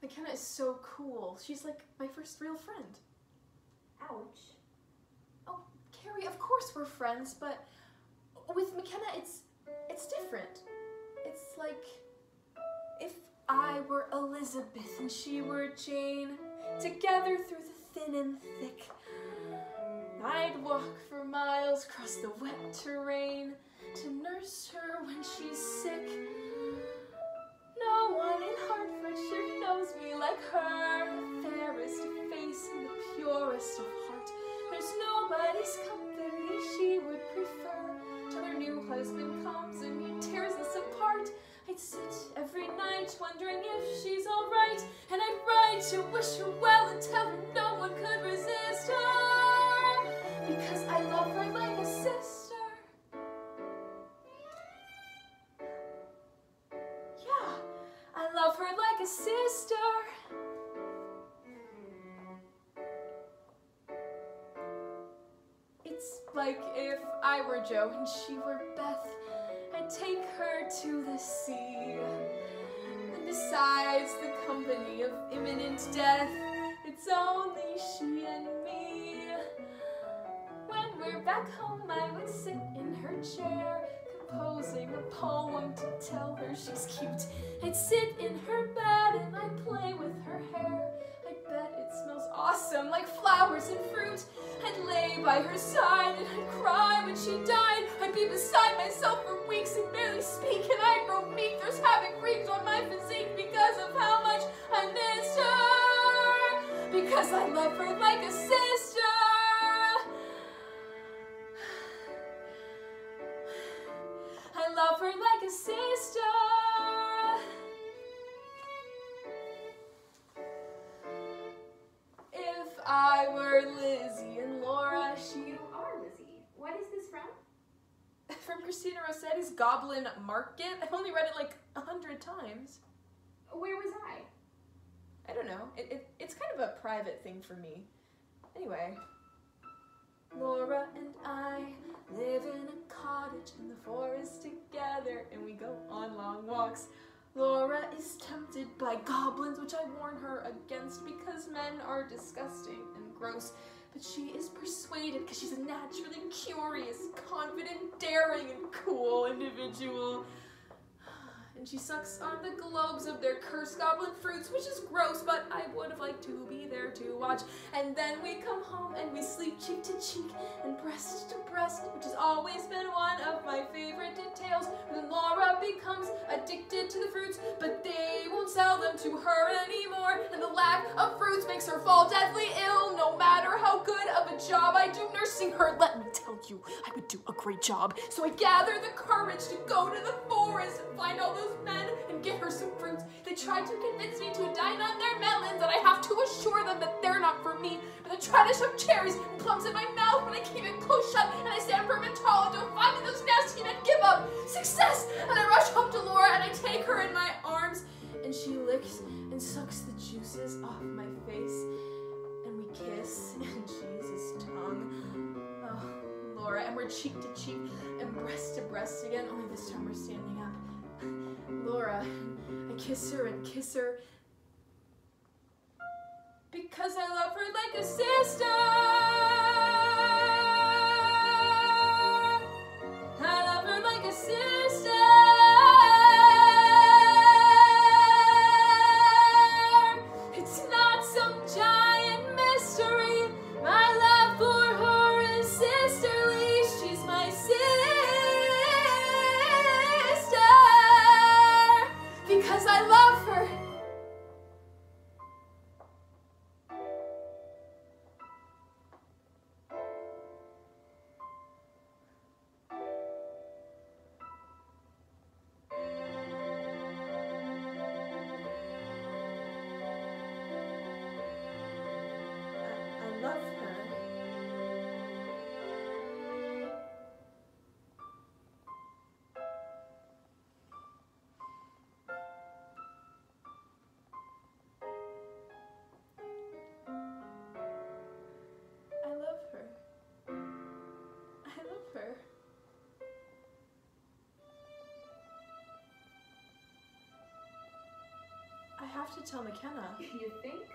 McKenna is so cool. She's like my first real friend. Ouch. Oh, Carrie, of course we're friends, but with McKenna, it's different. It's like if I were Elizabeth and she were Jane, together through the thin and thick. I'd walk for miles across the wet terrain to nurse her when she's sick. No one in Hertfordshire knows me like her, the fairest of face and the purest of heart. There's nobody's company she would prefer, till her new husband comes and he tears us apart. I'd sit every night wondering if she's alright, and I'd write to wish her well and tell her no one could resist her, because I love her like a sister. Yeah, I love her like a sister. It's like if I were Joe and she were Beth, I'd take her to the sea. And besides the company of imminent death, it's only she and me. When we're back home, I would sit in her chair, composing a poem to tell her she's cute. I'd sit in her bed and I'd play with her hair. I bet it smells awesome, like flowers and fruit. I'd lay by her side and I'd cry when she died. I'd be beside myself for weeks and barely speak, and I'd grow meek. There's havoc wreaked on my physique because of how much I missed her, because I love her like a sister. I love her like a sister. If I were Lizzie and Laura, You are Lizzie. What is this from? from Christina Rossetti's Goblin Market. I've only read it like 100 times. Where was I? I don't know. It's kind of a private thing for me. Anyway. Laura and I live in a cottage in the forest together, and we go on long walks. Laura is tempted by goblins, which I warn her against because men are disgusting and gross. But she is persuaded because she's a naturally curious, confident, daring, and cool individual. And she sucks on the globes of their cursed goblin fruits, which is gross, but I would have liked to be there to watch. And then we come home and we sleep cheek to cheek and breast to breast, which has always been one of my favorite details. When Laura becomes addicted to the fruits, but they won't sell them to her anymore. And the lack of fruits makes her fall deathly ill, no matter how good of a job I do nursing her. Let me tell you, I would do a great job. So I gather the courage to go to the forest and find all those men and get her some fruits. They tried to convince me to dine on their melons, and I have to assure them that they're not for me. But they try to shove cherries and plums in my mouth, but I keep it close shut, and I stand firm and tall and don't find me those nasty men. Give up. Success! And I rush home to Laura and I take her in my arms, and she licks and sucks the juices off my face, and we kiss, and she's his tongue. Oh, Laura, and we're cheek to cheek and breast to breast again, only this time we're standing up. Laura, I kiss her and kiss her because I love her like a sister. I love her like a sister. It's not some giant mystery. My love for her is sisterly. She's my sister. Because I love her. have to tell McKenna. You think?